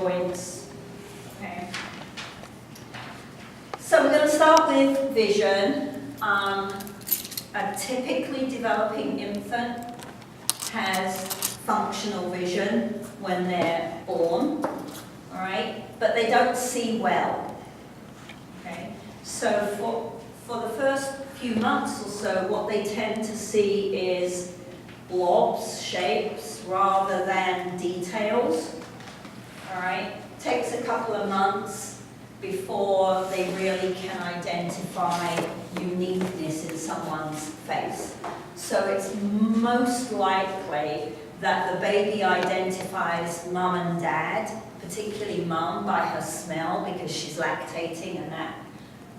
joints. Okay. So we're going to start with vision. A typically developing infant has functional vision when they're born, all right? But they don't see well, okay? So for the first few months or so, what they tend to see is blobs, shapes, rather than details, all right? Takes a couple of months before they really can identify uniqueness in someone's face. So it's most likely that the baby identifies mum and dad, particularly mum by her smell because she's lactating and that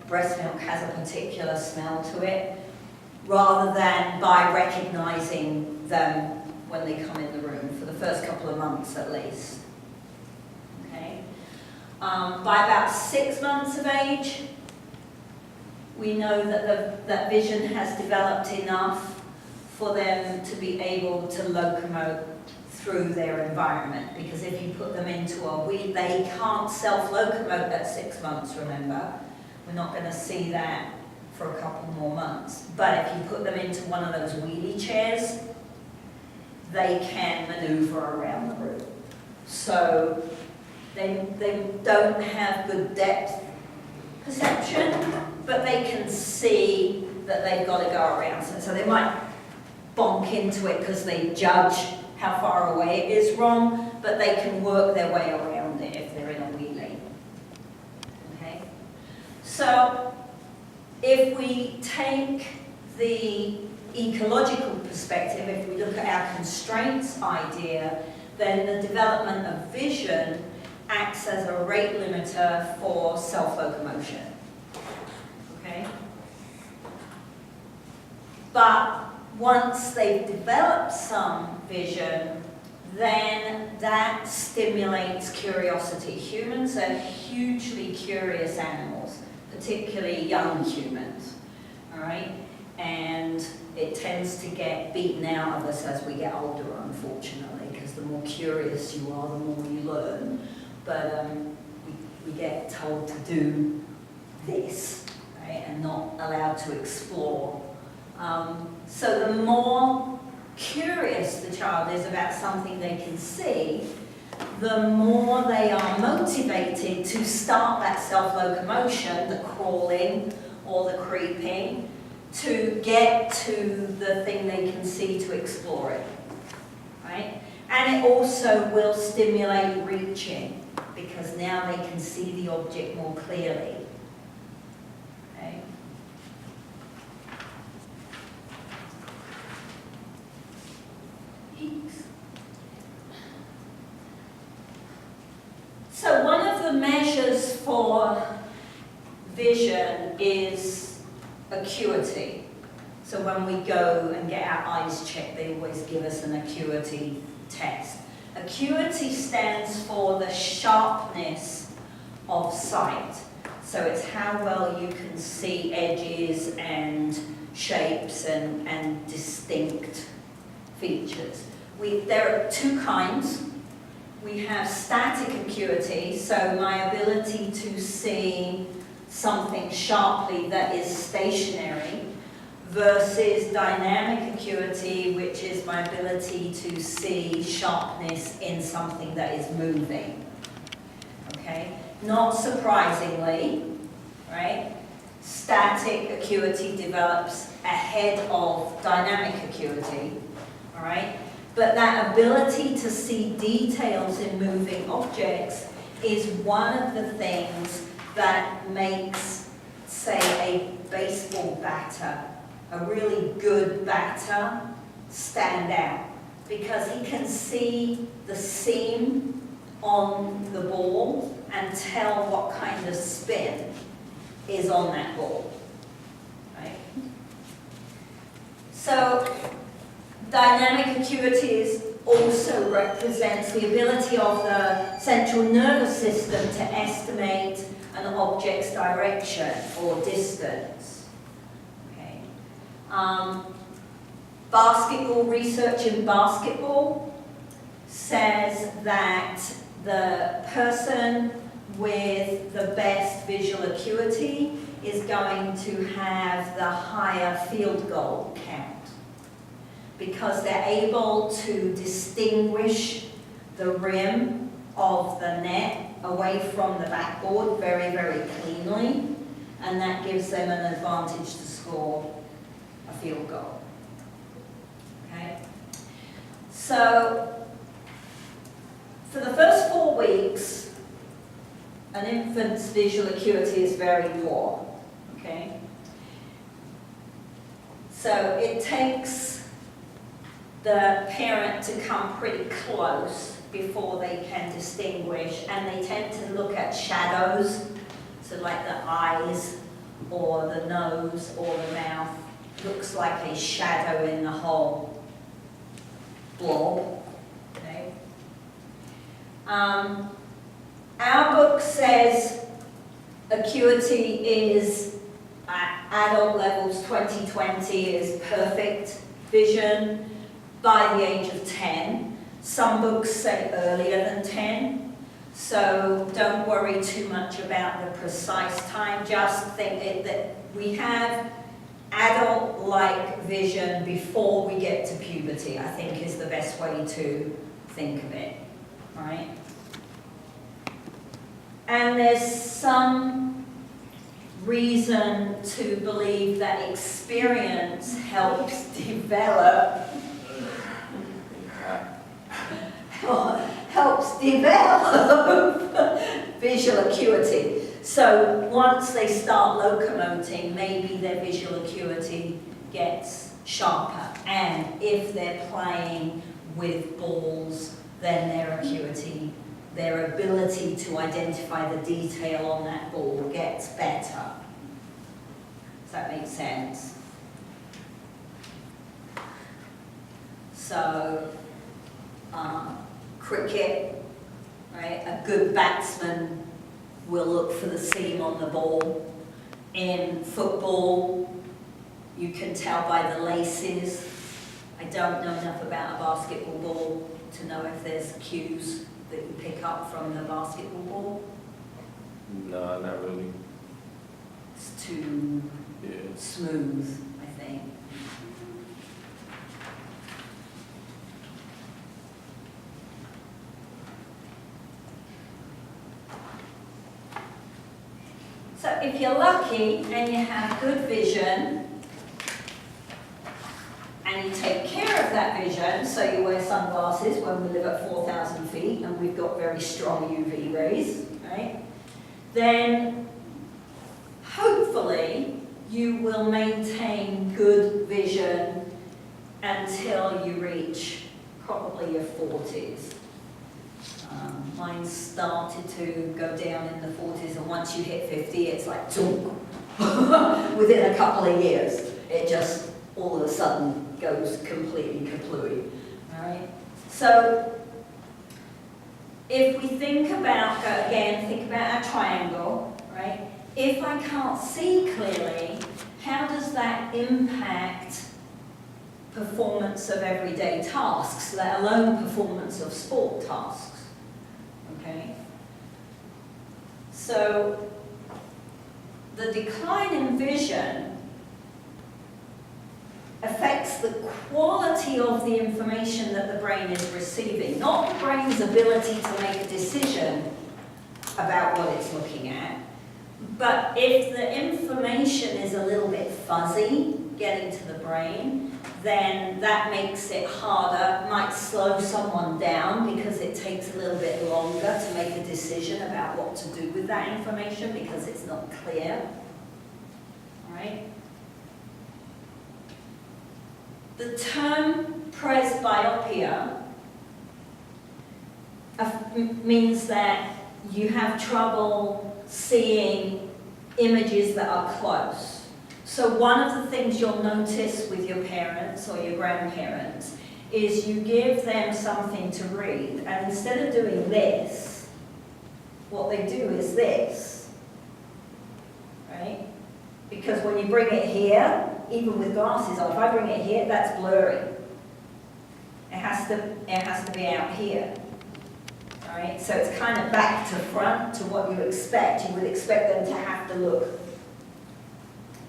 breast milk has a particular smell to it, rather than by recognizing them when they come in the room, for the first couple of months at least. Okay. By about 6 months of age, we know that that vision has developed enough for them to be able to locomote through their environment. Because if you put them into they can't self-locomote at 6 months, remember. We're not going to see that for a couple more months. But if you put them into one of those wheelie chairs, they can maneuver around the room. So they don't have good depth perception, but they can see that they've got to go around. So they might bonk into it because they judge how far away it is wrong, but they can work their way around it if they're in a wheelie. Okay? So if we take the ecological perspective, if we look at our constraints idea, then the development of vision acts as a rate limiter for self-locomotion. Okay? But once they've developed some vision, then that stimulates curiosity. Humans are hugely curious animals, particularly young humans, all right? And it tends to get beaten out of us as we get older, unfortunately, because the more curious you are, the more you learn. But we get told to do this, right, and not allowed to explore. So the more curious the child is about something they can see, the more they are motivated to start that self-locomotion, the crawling or the creeping, to get to the thing they can see to explore it, right? And it also will stimulate reaching, because now they can see the object more clearly. Okay? So one of the measures for vision is acuity. So when we go and get our eyes checked, they always give us an acuity test. Acuity stands for the sharpness of sight. So it's how well you can see edges and shapes and distinct features. There are two kinds. We have static acuity, so my ability to see something sharply that is stationary, versus dynamic acuity, which is my ability to see sharpness in something that is moving. Okay? Not surprisingly, right? Static acuity develops ahead of dynamic acuity, all right? But that ability to see details in moving objects is one of the things that makes, say, a baseball batter, a really good batter, stand out, because he can see the seam on the ball and tell what kind of spin is on that ball, right? So dynamic acuity also represents the ability of the central nervous system to estimate an object's direction or distance. Okay. Basketball research in basketball says that the person with the best visual acuity is going to have the higher field goal count because they're able to distinguish the rim of the net away from the backboard very, very cleanly, and that gives them an advantage to score a field goal. Okay? So, for the first 4 weeks, an infant's visual acuity is very poor. Okay? So, it takes the parent to come pretty close before they can distinguish, and they tend to look at shadows, so like the eyes or the nose or the mouth looks like a shadow in the whole blob. Okay. Our book says acuity is at adult levels 20/20 is perfect vision by the age of 10. Some books say earlier than 10, so don't worry too much about the precise time. Just think that we have adult-like vision before we get to puberty, I think is the best way to think of it, right? And there's some reason to believe that experience helps develop visual acuity. So once they start locomoting, maybe their visual acuity gets sharper. And if they're playing with balls, then their acuity, their ability to identify the detail on that ball gets better. Does that make sense? So, cricket, right? A good batsman will look for the seam on the ball. In football, you can tell by the laces. I don't know enough about a basketball ball to know if there's cues that you pick up from the basketball ball. No, not really. It's too smooth, I think. So if you're lucky and you have good vision and you take care of that vision, so you wear sunglasses when we live at 4,000 feet and we've got very strong UV rays, right? Then hopefully you will maintain good vision until you reach probably your 40s. Mine started to go down in the 40s, and once you hit 50, it's like, within a couple of years, it just all of a sudden goes completely kaplooey. All right? So, if we think about, think about our triangle, right? If I can't see clearly, how does that impact performance of everyday tasks, let alone performance of sport tasks? Okay. So the decline in vision affects the quality of the information that the brain is receiving, not the brain's ability to make a decision about what it's looking at. But if the information is a little bit fuzzy getting to the brain, then that makes it harder, might slow someone down because it takes a little bit longer to make a decision about what to do with that information because it's not clear. All right? The term presbyopia means that you have trouble seeing images that are close. So one of the things you'll notice with your parents or your grandparents is you give them something to read, and instead of doing this, what they do is this, right? Because when you bring it here, even with glasses on, if I bring it here, that's blurry. It has to be out here, right? All right, so it's kind of back to front to what you expect. You would expect them to have to look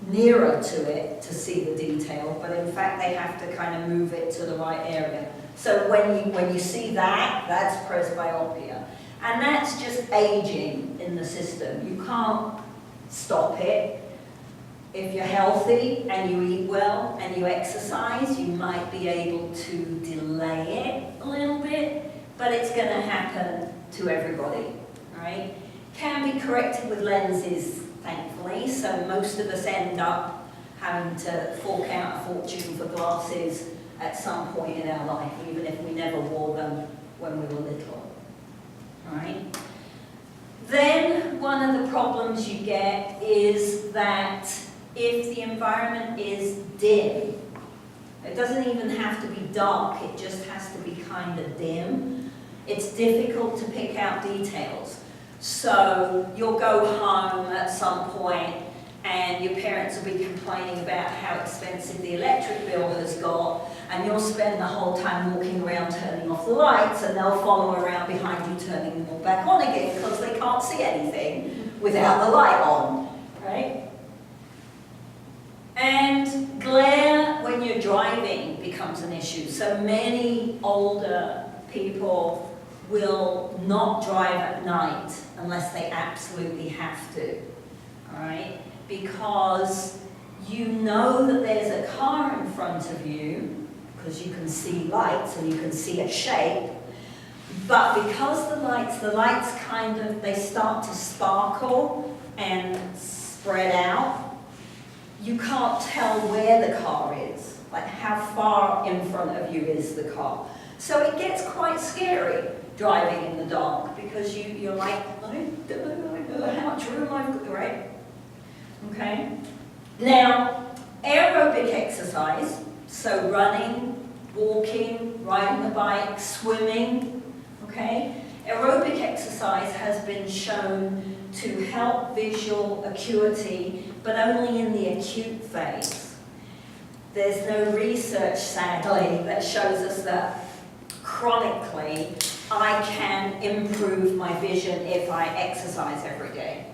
nearer to it to see the detail, but in fact they have to kind of move it to the right area. So when you see that, that's presbyopia. And that's just aging in the system. You can't stop it. If you're healthy and you eat well and you exercise, you might be able to delay it a little bit, but it's going to happen to everybody, right? Can be corrected with lenses, thankfully, so most of us end up having to fork out a fortune for glasses at some point in our life, even if we never wore them when we were little, right? Then one of the problems you get is that if the environment is dim, it doesn't even have to be dark, it just has to be kind of dim. It's difficult to pick out details. So you'll go home at some point and your parents will be complaining about how expensive the electric bill has got, and you'll spend the whole time walking around turning off the lights, and they'll follow around behind you turning them all back on again because they can't see anything without the light on, right? And glare when you're driving becomes an issue. So many older people will not drive at night unless they absolutely have to, all right? Because you know that there's a car in front of you, because you can see lights and you can see a shape, but because the lights kind of, they start to sparkle and spread out, you can't tell where the car is, like how far in front of you is the car. So it gets quite scary driving in the dark, because you're like, I don't know how much room I've got, right? Okay. Now, aerobic exercise, so running, walking, riding a bike, swimming, okay? Aerobic exercise has been shown to help visual acuity, but only in the acute phase. There's no research, sadly, that shows us that chronically I can improve my vision if I exercise every day,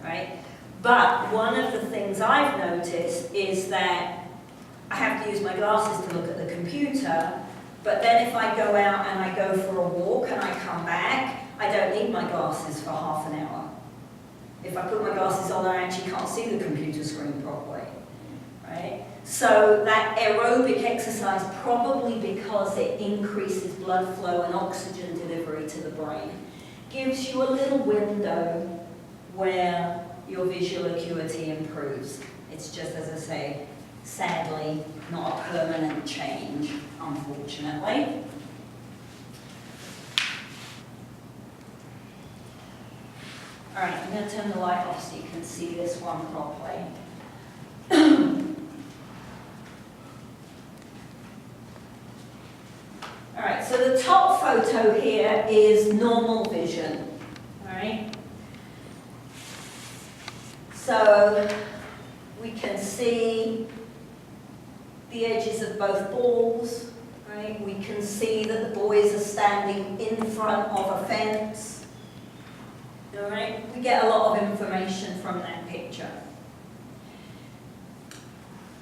right? But one of the things I've noticed is that I have to use my glasses to look at the computer, but then if I go out and I go for a walk and I come back, I don't need my glasses for half an hour. If I put my glasses on, I actually can't see the computer screen properly, right? So that aerobic exercise, probably because it increases blood flow and oxygen delivery to the brain, gives you a little window where your visual acuity improves. It's just, as I say, sadly, not a permanent change, unfortunately. All right, I'm going to turn the light off so you can see this one properly. All right, so the top photo here is normal vision, all right? So we can see the edges of both balls, right? We can see that the boys are standing in front of a fence, all right? We get a lot of information from that picture.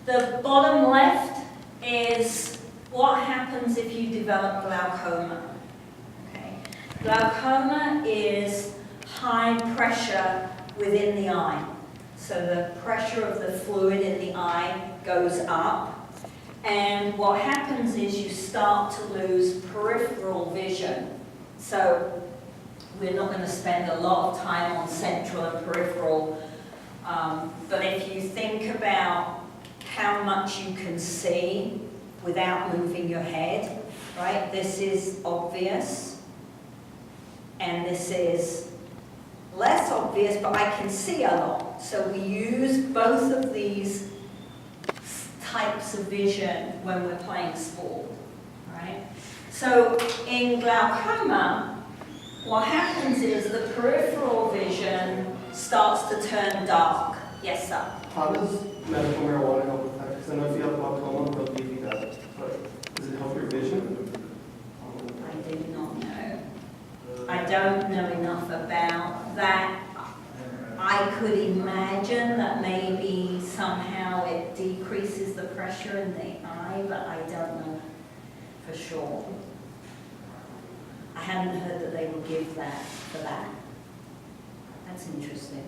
The bottom left is what happens if you develop glaucoma. Okay. Glaucoma is high pressure within the eye. So the pressure of the fluid in the eye goes up, and what happens is you start to lose peripheral vision. So we're not going to spend a lot of time on central and peripheral, but if you think about how much you can see without moving your head, right? This is obvious, and this is less obvious, but I can see a lot. So we use both of these types of vision when we're playing sport, right? So in glaucoma, what happens is the peripheral vision starts to turn dark. Yes, sir? How does medical marijuana help with that? Because I know if you have glaucoma, they'll give you that. But does it help your vision? I do not know. I I could imagine that maybe somehow it decreases the pressure in the eye, but I don't know for sure. I hadn't heard that they would give that for that. That's interesting.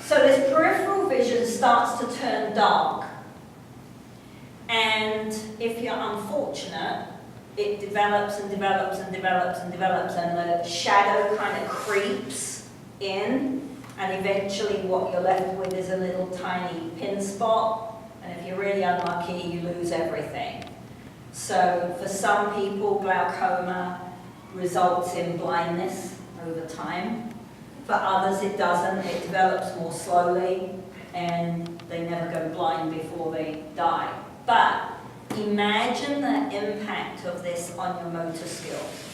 So this peripheral vision starts to turn dark. And if you're unfortunate, it develops and develops and develops and develops, and the shadow kind of creeps in, and eventually what you're left with is a little tiny pin spot, and if you're really unlucky, you lose everything. So for some people, glaucoma results in blindness over time. For others, it doesn't. It develops more slowly, and they never go blind before they die. But imagine the impact of this on your motor skills,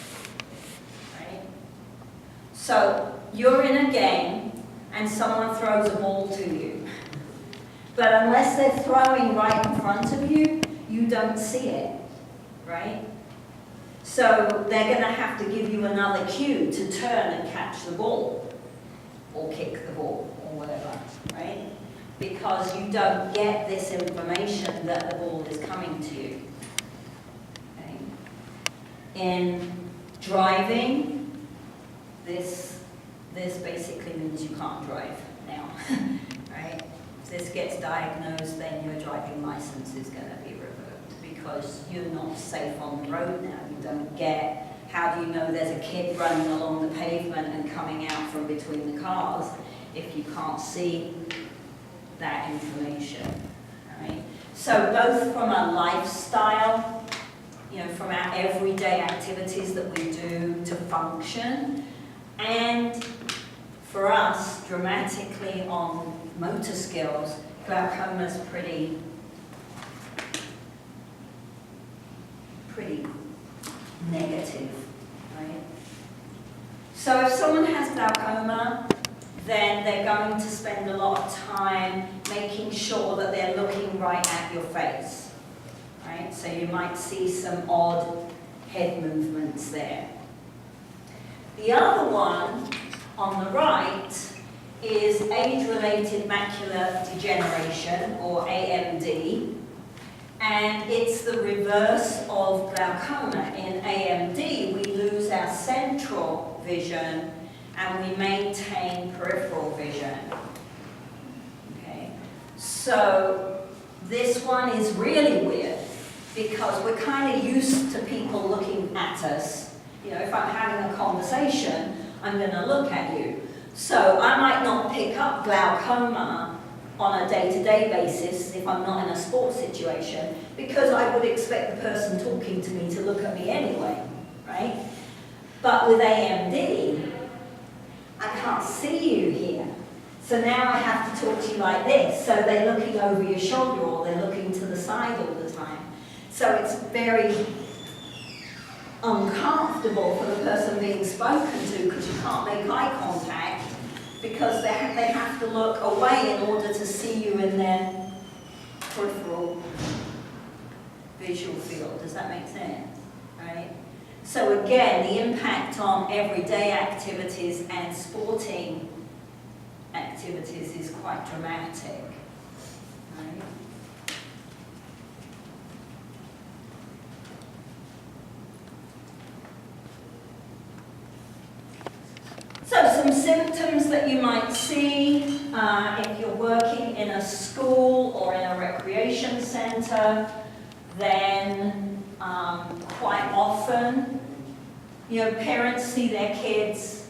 right? So you're in a game and someone throws a ball to you. But unless they're throwing right in front of you, you don't see it, right? So they're going to have to give you another cue to turn and catch the ball or kick the ball or whatever, right? Because you don't get this information that the ball is coming to you. Okay? In driving, this basically means you can't drive now, right? If this gets diagnosed, then your driving license is going to be revoked because you're not safe on the road now. You don't get, how do you know there's a kid running along the pavement and coming out from between the cars if you can't see that information, right? So both from a lifestyle, you know, from our everyday activities that we do to function, and for us, dramatically on motor skills, glaucoma is pretty negative, right? So if someone has glaucoma, then they're going to spend a lot of time making sure that they're looking right at your face, right? So you might see some odd head movements there. The other one on the right is age-related macular degeneration, or AMD, and it's the reverse of glaucoma. In AMD, we lose our central vision and we maintain peripheral vision. Okay, so this one is really weird because we're kind of used to people looking at us. You know, if I'm having a conversation, I'm going to look at you. So I might not pick up glaucoma on a day-to-day basis if I'm not in a sports situation because I would expect the person talking to me to look at me anyway, right? But with AMD, I can't see you here. So now I have to talk to you like this. So they're looking over your shoulder or they're looking to the side all the time. So it's very uncomfortable for the person being spoken to because you can't make eye contact because they have to look away in order to see you in their peripheral visual field. Does that make sense? Right? So again, the impact on everyday activities and sporting activities is quite dramatic. Right? So some symptoms that you might see if you're working in a school or in a recreation center, then quite often, you know, parents see their kids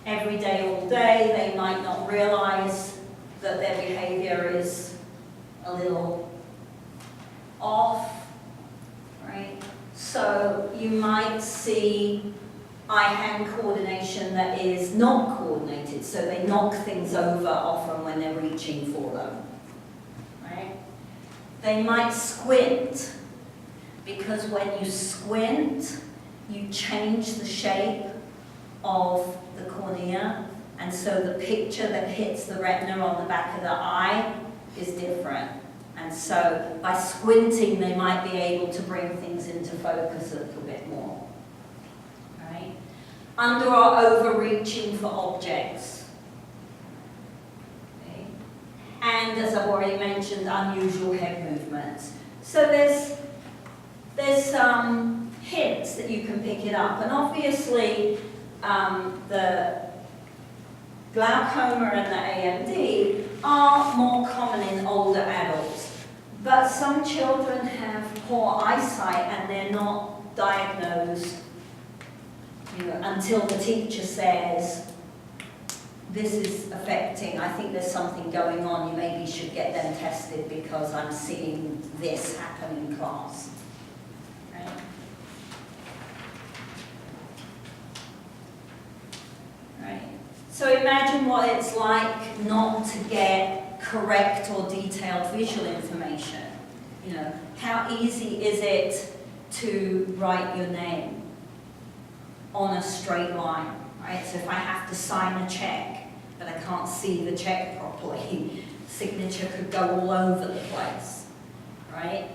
every day, all day. They might not realize that their behavior is a little off, right? So you might see eye-hand coordination that is not coordinated, so they knock things over often when they're reaching for them, right? They might squint, because when you squint, you change the shape of the cornea, and so the picture that hits the retina on the back of the eye is different. And so by squinting, they might be able to bring things into focus a little bit more. under or overreaching for objects. Okay. And as I've already mentioned, unusual head movements. So there's some hints that you can pick it up, and obviously the glaucoma and the AMD are more common in older adults, but some children have poor eyesight and they're not diagnosed, until the teacher says, this is affecting, I think there's something going on, you maybe should get them tested because I'm seeing this happen in class. Right? Right. So imagine what it's like not to get correct or detailed visual information. How easy is it to write your name on a straight line, right? So if I have to sign a check, but I can't see the check properly, signature could go all over the place, right?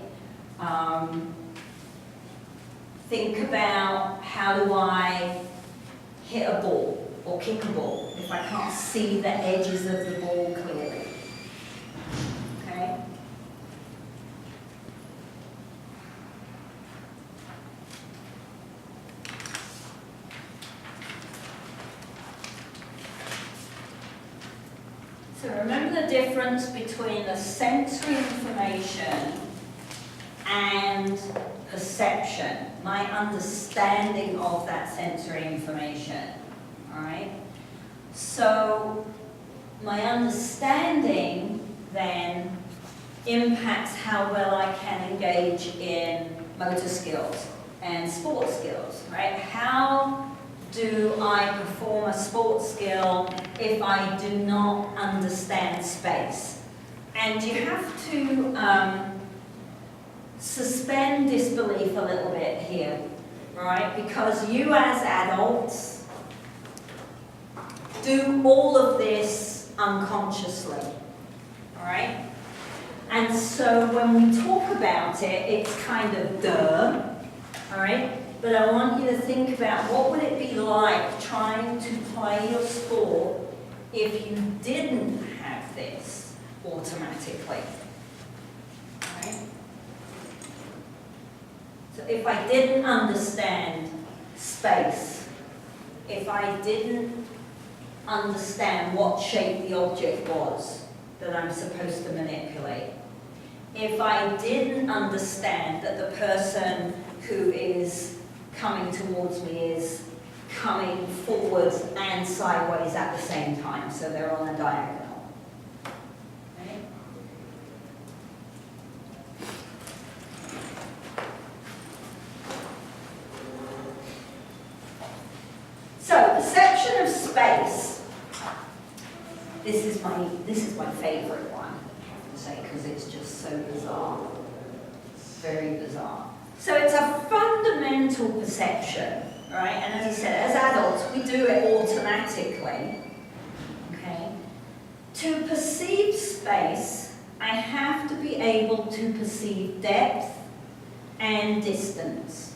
Think about, how do I hit a ball or kick a ball if I can't see the edges of the ball clearly? Okay? So remember the difference between the sensory information and perception, my understanding of that sensory information, all right? So my understanding then impacts how well I can engage in motor skills and sports skills, right? How do I perform a sports skill if I do not understand space? And you have to suspend disbelief a little bit here, right? Because you as adults do all of this unconsciously, all right? And so when we talk about it, it's kind of duh, all right? But I want you to think about, what would it be like trying to play your sport if you didn't have this automatically, right? So if I didn't understand space, if I didn't understand what shape the object was that I'm supposed to manipulate, if I didn't understand that the person who is coming towards me is coming forwards and sideways at the same time, so they're on a diagonal. Okay? So, perception of space. This is my favorite one, I have to say, because it's just so bizarre. It's very bizarre. So it's a fundamental perception, right? And as I said, as adults, we do it automatically, okay? To perceive space, I have to be able to perceive depth and distance,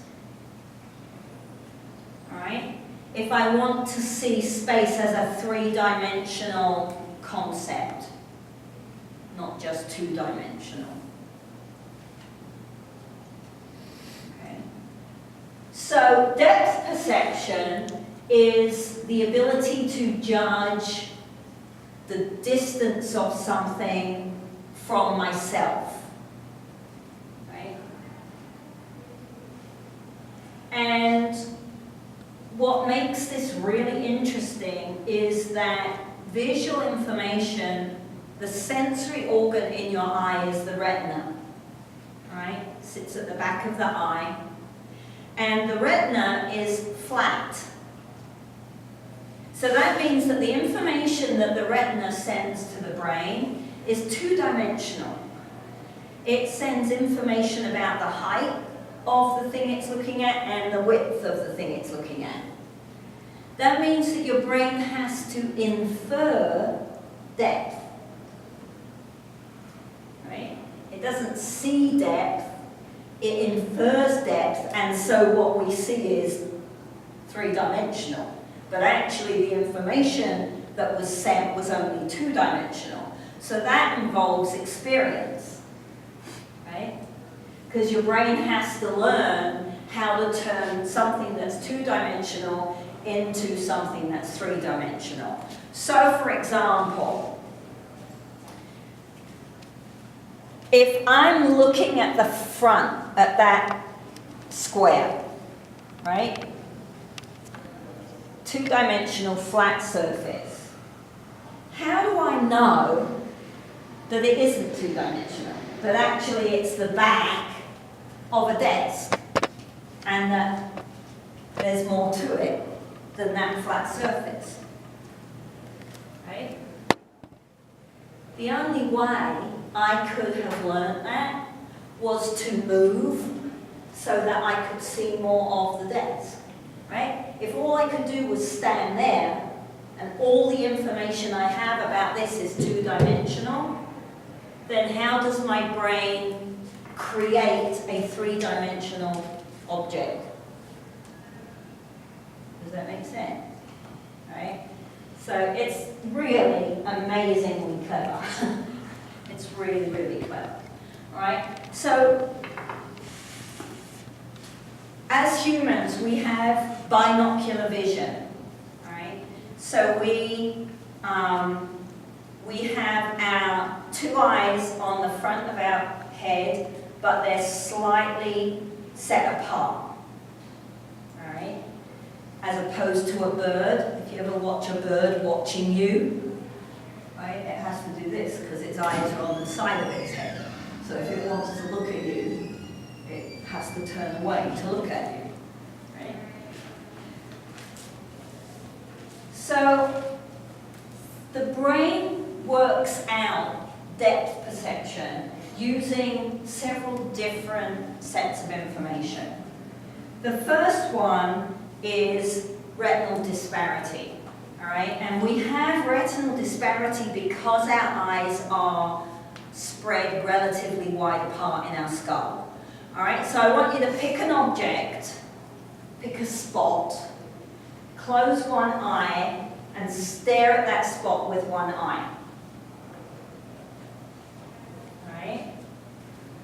all right? If I want to see space as a three-dimensional concept, not just two-dimensional. So depth perception is the ability to judge the distance of something from myself, right? And what makes this really interesting is that visual information, the sensory organ in your eye is the retina, right? It sits at the back of the eye. And the retina is flat. So that means that the information that the retina sends to the brain is two-dimensional. It sends information about the height of the thing it's looking at and the width of the thing it's looking at. That means that your brain has to infer depth. Right? It doesn't see depth. It infers depth, and so what we see is three-dimensional, but actually the information that was sent was only two-dimensional. So that involves experience, right? Because your brain has to learn how to turn something that's two-dimensional into something that's three-dimensional. So, for example, if I'm looking at the front, at that square, right? Two-dimensional flat surface. How do I know that it isn't two-dimensional? That actually it's the back of a desk and that there's more to it than that flat surface, right? The only way I could have learned that was to move so that I could see more of the desk, right? If all I could do was stand there and all the information I have about this is two-dimensional, then how does my brain create a three-dimensional object? Does that make sense? Right? So it's really amazingly clever. It's really, really clever. All right? So as humans, we have binocular vision. All right? So we have our two eyes on the front of our head, but they're slightly set apart. All right? As opposed to a bird. If you ever watch a bird watching you, right, it has to do this because its eyes are on the side of its head. So if it wants to look at you, it has to turn away to look at you. Right? So the brain works out depth perception using several different sets of information. The first one is retinal disparity, all right? And we have retinal disparity because our eyes are spread relatively wide apart in our skull, all right? So I want you to pick an object, pick a spot, close one eye, and stare at that spot with one eye, all right?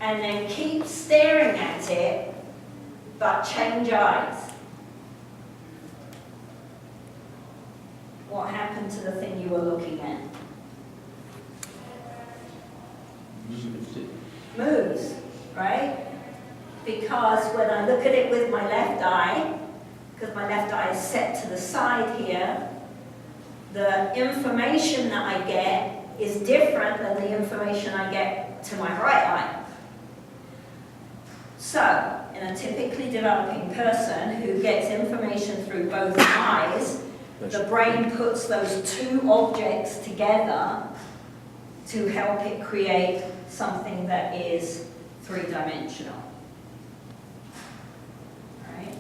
And then keep staring at it, but change eyes. What happened to the thing you were looking at? Moves, right? Because when I look at it with my left eye, because my left eye is set to the side here, the information that I get is different than the information I get to my right eye. So, in a typically developing person who gets information through both eyes, the brain puts those two objects together to help it create something that is three-dimensional. Right?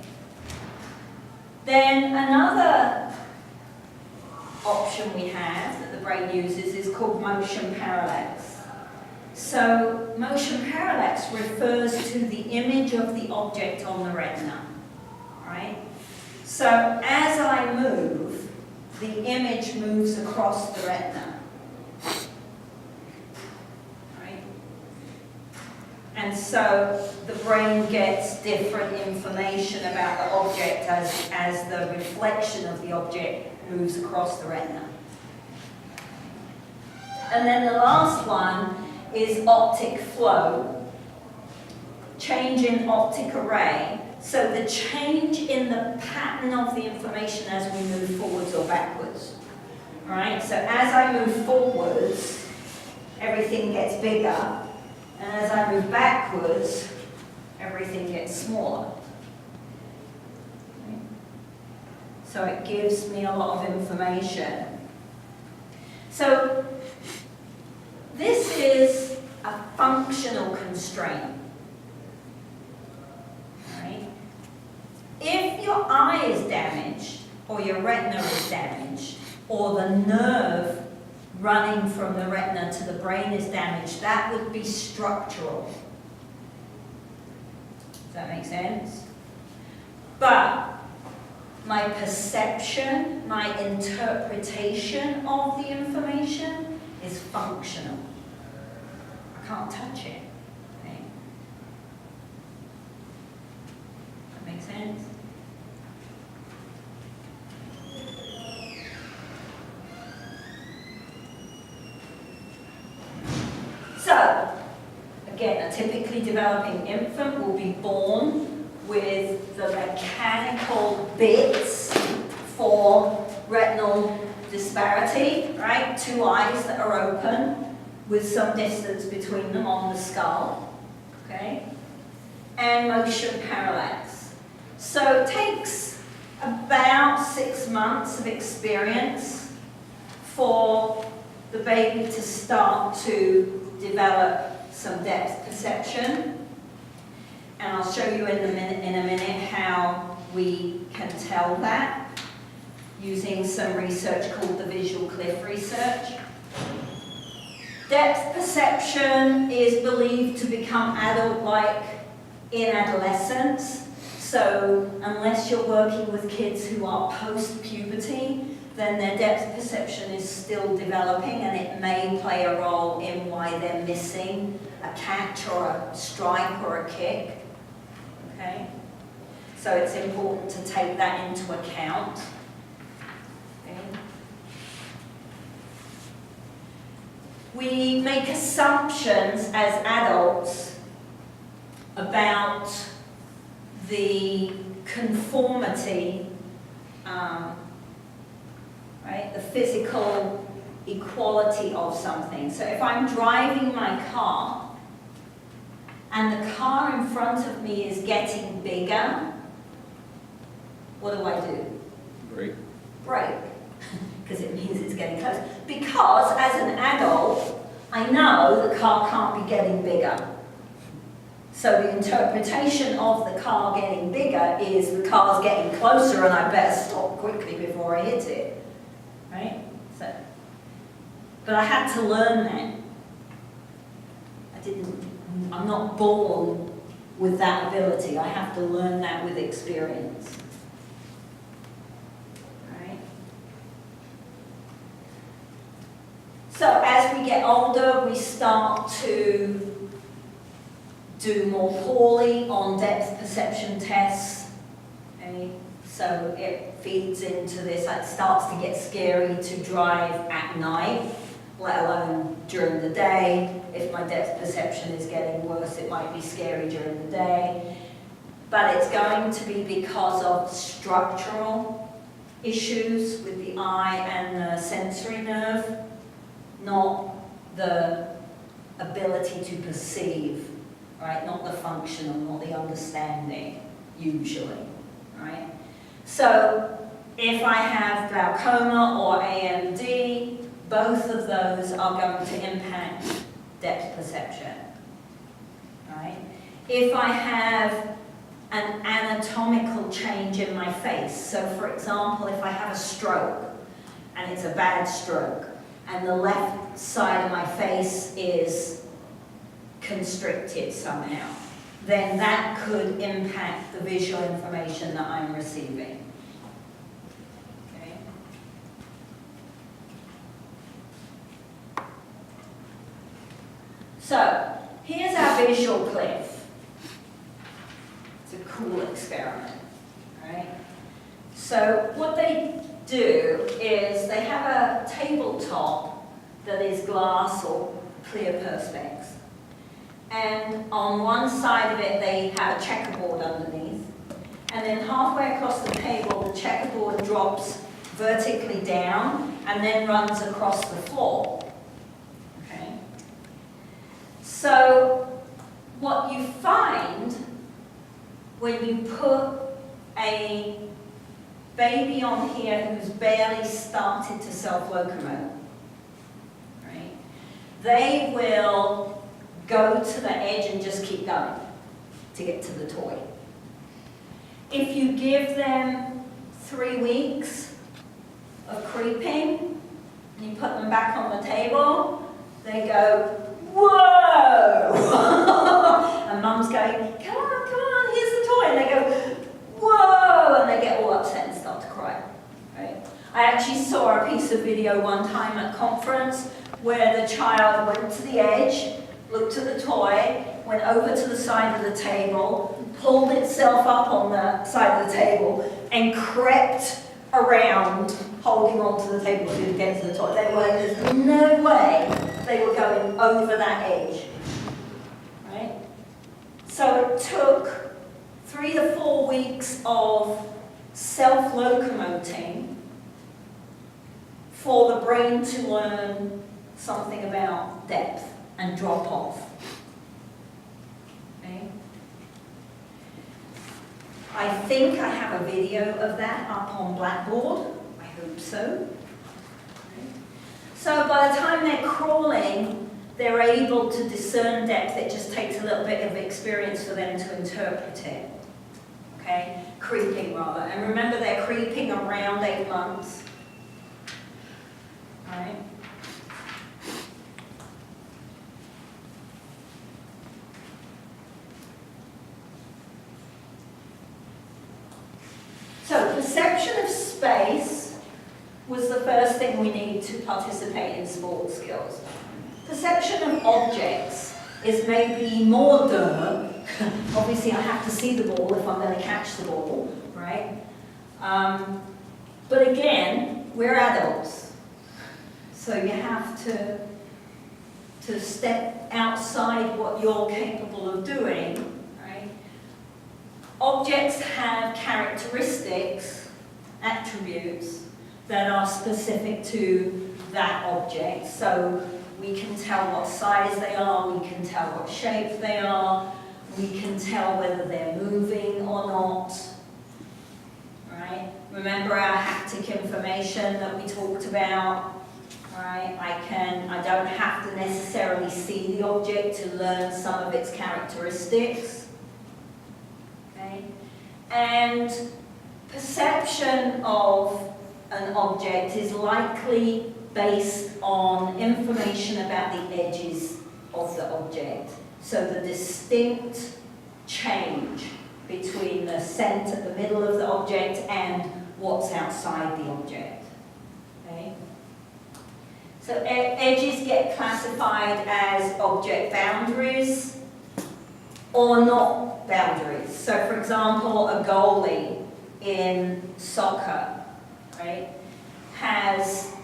Then another option we have that the brain uses is called motion parallax. So motion parallax refers to the image of the object on the retina. Right? So as I move, the image moves across the retina. Right? And so the brain gets different information about the object as the reflection of the object moves across the retina. And then the last one is optic flow, change in optic array. So the change in the pattern of the information as we move forwards or backwards. All right? So as I move forwards, everything gets bigger. And as I move backwards, everything gets smaller. Okay? So it gives me a lot of information. So this is a functional constraint. If your eye is damaged, or your retina is damaged, or the nerve running from the retina to the brain is damaged, that would be structural. Does that make sense? But my perception, my interpretation of the information is functional. I can't touch it. Okay? That makes sense? So, again, a typically developing infant will be born with the mechanical bits for retinal disparity, right? Two eyes that are open with some distance between them on the skull, okay? And motion parallax. So it takes about 6 months of experience for the baby to start to develop some depth perception. And I'll show you in a minute how we can tell that using some research called the Visual Cliff research. Depth perception is believed to become adult-like in adolescence. So unless you're working with kids who are post-puberty, then their depth perception is still developing, and it may play a role in why they're missing a catch or a strike or a kick. Okay? So it's important to take that into account. Okay? We make assumptions as adults about the conformity, right? The physical equality of something. So if I'm driving my car and the car in front of me is getting bigger, what do? Brake. Brake, because it means it's getting close. Because as an adult, I know the car can't be getting bigger. So the interpretation of the car getting bigger is the car's getting closer and I better stop quickly before I hit it. Right? So, but I had to learn that. I'm not born with that ability. I have to learn that with experience. Right? So as we get older, we start to do more poorly on depth perception tests. Okay? So it feeds into this, it starts to get scary to drive at night, let alone during the day. If my depth perception is getting worse, it might be scary during the day. But it's going to be because of structural issues with the eye and the sensory nerve, not the ability to perceive, right? Not the functional, not the understanding, usually, right? So if I have glaucoma or AMD, both of those are going to impact depth perception, right? If I have an anatomical change in my face, so for example, if I have a stroke, and it's a bad stroke, and the left side of my face is constricted somehow, then that could impact the visual information that I'm receiving. Okay? So, here's our visual cliff. It's a cool experiment, right? So, what they do is they have a tabletop that is glass or clear perspex. And on one side of it, they have a checkerboard underneath. And then halfway across the table, the checkerboard drops vertically down and then runs across the floor. Okay? So what you find when you put a baby on here who's barely started to self-locomote, right? They will go to the edge and just keep going to get to the toy. If you give them 3 weeks of creeping, and you put them back on the table, they go, whoa! And mum's going, come on, here's the toy. And they go, whoa! And they get all upset and start I actually saw a piece of video one time at conference where the child went to the edge, looked at the toy, went over to the side of the table, pulled itself up on the side of the table, and crept around, holding onto the table to get to the toy. There's no way they were going over that edge. Right? So it took 3 to 4 weeks of self-locomoting for the brain to learn something about depth and drop off. Okay? I think I have a video of that up on Blackboard. I hope so. Okay. So by the time they're crawling, they're able to discern depth. It just takes a little bit of experience for them to interpret it. Okay? Creeping rather. And remember, they're creeping around 8 months. Right? So perception of space was the first thing we need to participate in sports skills. Perception of objects is maybe more duh. Obviously I have to see the ball if I'm going to catch the ball, right? But again, we're adults. So you have to step outside what you're capable of doing, right? Objects have characteristics, attributes, that are specific to that object. So we can tell what size they are, we can tell what shape they are, we can tell whether they're moving or not, right? Remember our haptic information that we talked about? Right, I don't have to necessarily see the object to learn some of its characteristics. Okay? And perception of an object is likely based on information about the edges of the object. So the distinct change between the center, the middle of the object, and what's outside the object. Okay? So edges get classified as object boundaries or not boundaries. So for example, a goalie in soccer, right, has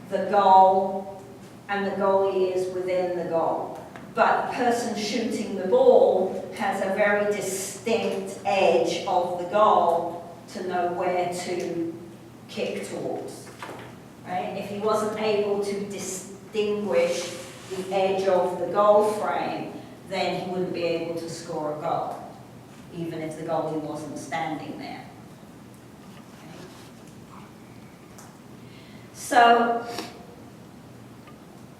the goal and the goalie is within the goal. But the person shooting the ball has a very distinct edge of the goal to know where to kick towards. Right? If he wasn't able to distinguish the edge of the goal frame, then he wouldn't be able to score a goal, even if the goalie wasn't standing there. Okay. So,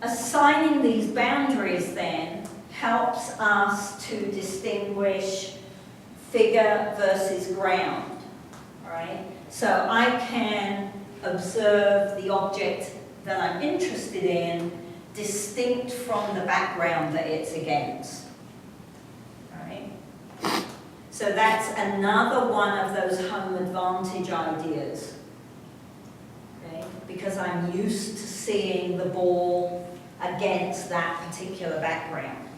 assigning these boundaries then helps us to distinguish figure versus ground. Right? So I can observe the object that I'm interested in distinct from the background that it's against. Right? So that's another one of those home advantage ideas. Okay? Because I'm used to seeing the ball against that particular background.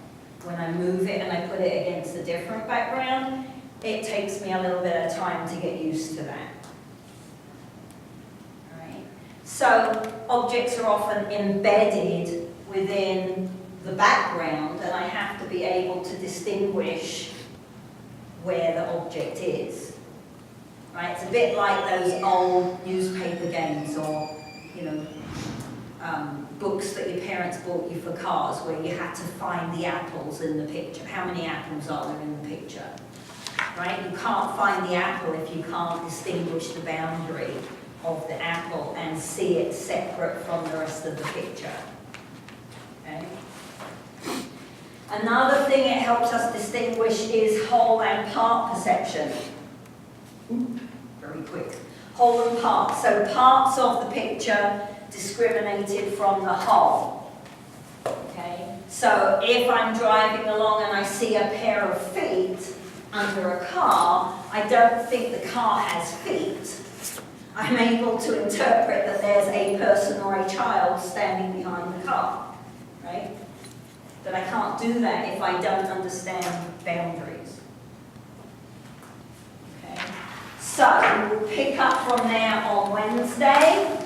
When I move it and I put it against a different background, it takes me a little bit of time to get used to that. So objects are often embedded within the background, and I have to be able to distinguish where the object is. Right? It's a bit like those old newspaper games or, books that your parents bought you for cars where you had to find the apples in the picture. How many apples are there in the picture? Right? You can't find the apple if you can't distinguish the boundary of the apple and see it separate from the rest of the picture. Okay? Another thing it helps us distinguish is whole and part perception. Very quick. Whole and part. So parts of the picture discriminated from the whole. Okay? So if I'm driving along and I see a pair of feet under a car, I don't think the car has feet. I'm able to interpret that there's a person or a child standing behind the car, right? But I can't do that if I don't understand boundaries. Okay, so we'll pick up from there on Wednesday.